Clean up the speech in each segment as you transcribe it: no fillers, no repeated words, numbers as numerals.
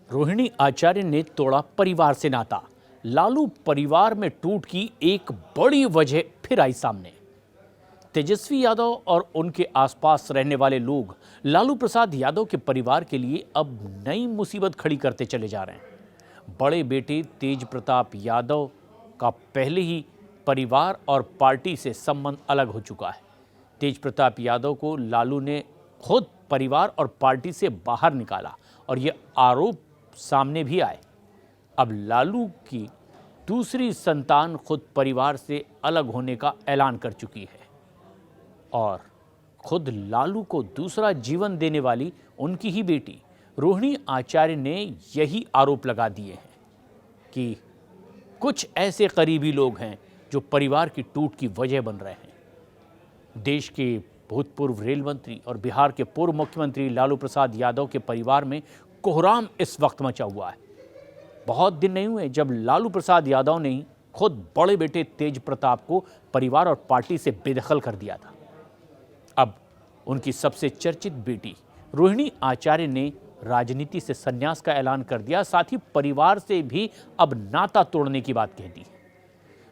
रोहिणी आचार्य ने तोड़ा परिवार से नाता। लालू परिवार में टूट की एक बड़ी वजह फिर आई सामने। तेजस्वी यादव और उनके आसपास रहने वाले लोग लालू प्रसाद यादव के परिवार के लिए अब नई मुसीबत खड़ी करते चले जा रहे हैं। बड़े बेटे तेज प्रताप यादव का पहले ही परिवार और पार्टी से संबंध अलग हो चुका है। तेज प्रताप यादव को लालू ने खुद परिवार और पार्टी से बाहर निकाला और ये आरोप सामने भी आए। अब लालू की दूसरी संतान खुद परिवार से अलग होने का ऐलान कर चुकी है और खुद लालू को दूसरा जीवन देने वाली उनकी ही बेटी रोहिणी आचार्य ने यही आरोप लगा दिए हैं कि कुछ ऐसे करीबी लोग हैं जो परिवार की टूट की वजह बन रहे हैं। देश के भूतपूर्व रेल मंत्री और बिहार के पूर्व मुख्यमंत्री लालू प्रसाद यादव के परिवार में कोहराम इस वक्त मचा हुआ है। बहुत दिन नहीं हुए जब लालू प्रसाद यादव ने ही खुद बड़े बेटे तेज प्रताप को परिवार और पार्टी से बेदखल कर दिया था। अब उनकी सबसे चर्चित बेटी रोहिणी आचार्य ने राजनीति से संन्यास का ऐलान कर दिया, साथ ही परिवार से भी अब नाता तोड़ने की बात कह दी।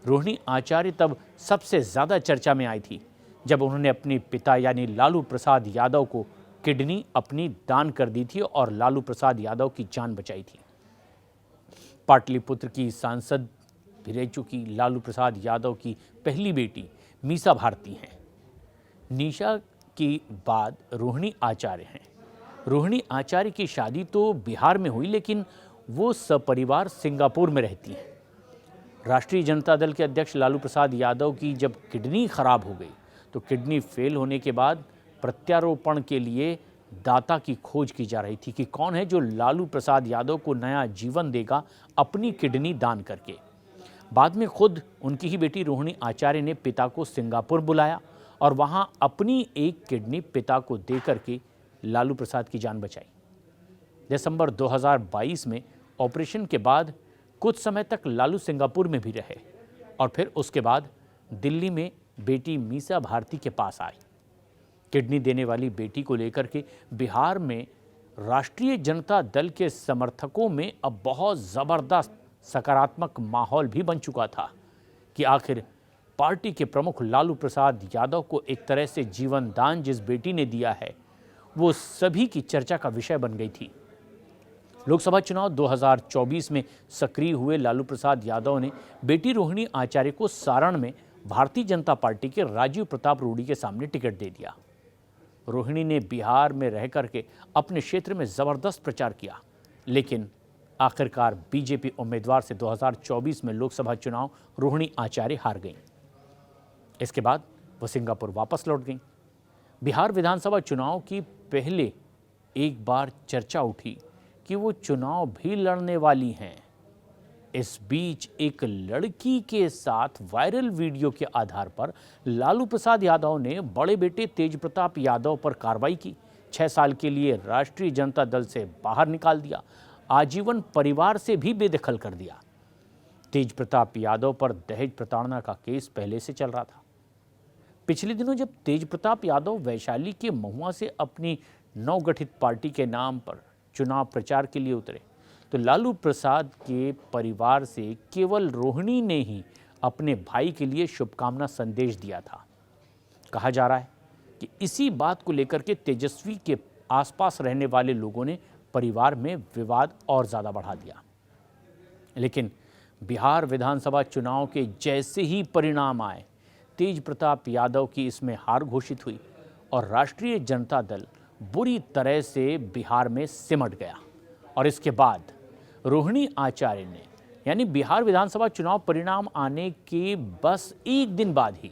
रोहिणी आचार्य तब सबसे ज्यादा चर्चा में आई थी जब उन्होंने अपने पिता यानी लालू प्रसाद यादव को किडनी अपनी दान कर दी थी और लालू प्रसाद यादव की जान बचाई थी। पाटलिपुत्र की सांसद भी रह चुकी लालू प्रसाद यादव की पहली बेटी मीसा भारती हैं। निशा के बाद रोहिणी आचार्य हैं। रोहिणी आचार्य की शादी तो बिहार में हुई, लेकिन वो सपरिवार सिंगापुर में रहती हैं। राष्ट्रीय जनता दल के अध्यक्ष लालू प्रसाद यादव की जब किडनी खराब हो गई तो किडनी फेल होने के बाद प्रत्यारोपण के लिए दाता की खोज की जा रही थी कि कौन है जो लालू प्रसाद यादव को नया जीवन देगा अपनी किडनी दान करके। बाद में खुद उनकी ही बेटी रोहिणी आचार्य ने पिता को सिंगापुर बुलाया और वहां अपनी एक किडनी पिता को दे करके लालू प्रसाद की जान बचाई। दिसंबर 2022 में ऑपरेशन के बाद कुछ समय तक लालू सिंगापुर में भी रहे और फिर उसके बाद दिल्ली में बेटी मीसा भारती के पास आई। किडनी देने वाली बेटी को लेकर के बिहार में राष्ट्रीय जनता दल के समर्थकों में अब बहुत ज़बरदस्त सकारात्मक माहौल भी बन चुका था कि आखिर पार्टी के प्रमुख लालू प्रसाद यादव को एक तरह से जीवन दान जिस बेटी ने दिया है वो सभी की चर्चा का विषय बन गई थी। लोकसभा चुनाव 2024 में सक्रिय हुए लालू प्रसाद यादव ने बेटी रोहिणी आचार्य को सारण में भारतीय जनता पार्टी के राजीव प्रताप रूडी के सामने टिकट दे दिया। रोहिणी ने बिहार में रह करके अपने क्षेत्र में जबरदस्त प्रचार किया, लेकिन आखिरकार बीजेपी उम्मीदवार से 2024 में लोकसभा चुनाव रोहिणी आचार्य हार गईं। इसके बाद वो सिंगापुर वापस लौट गईं। बिहार विधानसभा चुनाव की पहले एक बार चर्चा उठी कि वो चुनाव भी लड़ने वाली हैं। इस बीच एक लड़की के साथ वायरल वीडियो के आधार पर लालू प्रसाद यादव ने बड़े बेटे तेज प्रताप यादव पर कार्रवाई की। 6 साल के लिए राष्ट्रीय जनता दल से बाहर निकाल दिया, आजीवन परिवार से भी बेदखल कर दिया। तेज प्रताप यादव पर दहेज प्रताड़ना का केस पहले से चल रहा था। पिछले दिनों जब तेज प्रताप यादव वैशाली के महुआ से अपनी नवगठित पार्टी के नाम पर चुनाव प्रचार के लिए उतरे तो लालू प्रसाद के परिवार से केवल रोहिणी ने ही अपने भाई के लिए शुभकामना संदेश दिया था। कहा जा रहा है कि इसी बात को लेकर के तेजस्वी के आसपास रहने वाले लोगों ने परिवार में विवाद और ज़्यादा बढ़ा दिया। लेकिन बिहार विधानसभा चुनाव के जैसे ही परिणाम आए, तेज प्रताप यादव की इसमें हार घोषित हुई और राष्ट्रीय जनता दल बुरी तरह से बिहार में सिमट गया। और इसके बाद रोहिणी आचार्य ने यानी बिहार विधानसभा चुनाव परिणाम आने के बस एक दिन बाद ही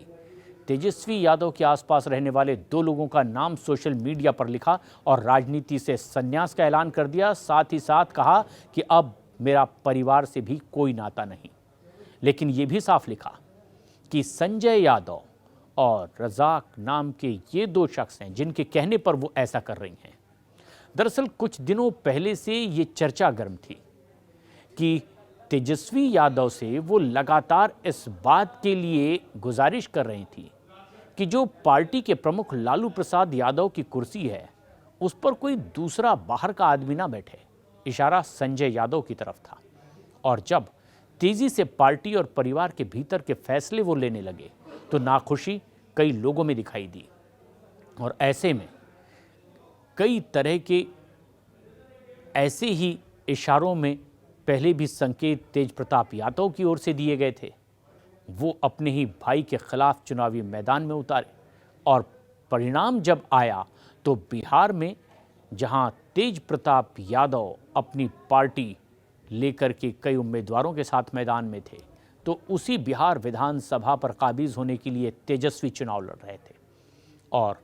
तेजस्वी यादव के आसपास रहने वाले 2 लोगों का नाम सोशल मीडिया पर लिखा और राजनीति से संन्यास का ऐलान कर दिया। साथ ही साथ कहा कि अब मेरा परिवार से भी कोई नाता नहीं। लेकिन ये भी साफ लिखा कि संजय यादव और रजाक नाम के ये 2 शख्स हैं जिनके कहने पर वो ऐसा कर रही हैं। दरअसल कुछ दिनों पहले से ये चर्चा गर्म थी कि तेजस्वी यादव से वो लगातार इस बात के लिए गुजारिश कर रही थी कि जो पार्टी के प्रमुख लालू प्रसाद यादव की कुर्सी है उस पर कोई दूसरा बाहर का आदमी ना बैठे। इशारा संजय यादव की तरफ था। और जब तेजी से पार्टी और परिवार के भीतर के फैसले वो लेने लगे तो नाखुशी कई लोगों में दिखाई दी। और ऐसे में कई तरह के ऐसे ही इशारों में पहले भी संकेत तेज प्रताप यादव की ओर से दिए गए थे। वो अपने ही भाई के खिलाफ चुनावी मैदान में उतारे और परिणाम जब आया तो बिहार में जहां तेज प्रताप यादव अपनी पार्टी लेकर के कई उम्मीदवारों के साथ मैदान में थे, तो उसी बिहार विधानसभा पर काबिज होने के लिए तेजस्वी चुनाव लड़ रहे थे। और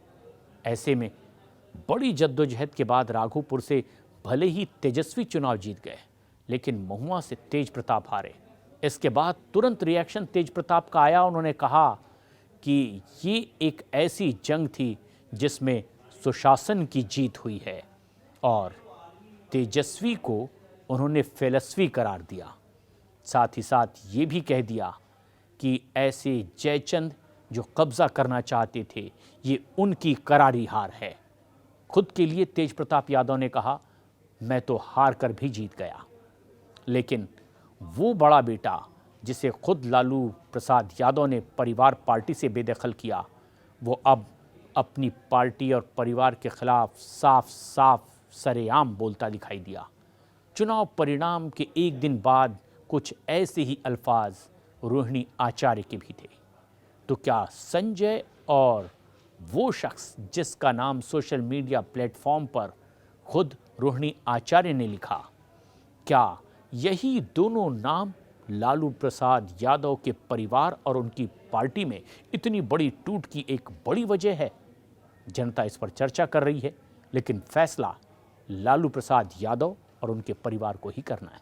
ऐसे में बड़ी जद्दोजहद के बाद राघोपुर से भले ही तेजस्वी चुनाव जीत गए, लेकिन महुआ से तेज प्रताप हारे। इसके बाद तुरंत रिएक्शन तेज प्रताप का आया। उन्होंने कहा कि ये एक ऐसी जंग थी जिसमें सुशासन की जीत हुई है, और तेजस्वी को उन्होंने फेलस्वी करार दिया। साथ ही साथ ये भी कह दिया कि ऐसे जयचंद जो कब्जा करना चाहते थे, ये उनकी करारी हार है। खुद के लिए तेज प्रताप यादव ने कहा, मैं तो हार कर भी जीत गया। लेकिन वो बड़ा बेटा जिसे खुद लालू प्रसाद यादव ने परिवार पार्टी से बेदखल किया, वो अब अपनी पार्टी और परिवार के खिलाफ साफ साफ सरेआम बोलता दिखाई दिया। चुनाव परिणाम के एक दिन बाद कुछ ऐसे ही अल्फाज रोहिणी आचार्य के भी थे। तो क्या संजय और वो शख्स जिसका नाम सोशल मीडिया प्लेटफॉर्म पर खुद रोहिणी आचार्य ने लिखा, क्या यही दोनों नाम लालू प्रसाद यादव के परिवार और उनकी पार्टी में इतनी बड़ी टूट की एक बड़ी वजह है? जनता इस पर चर्चा कर रही है, लेकिन फैसला लालू प्रसाद यादव और उनके परिवार को ही करना है।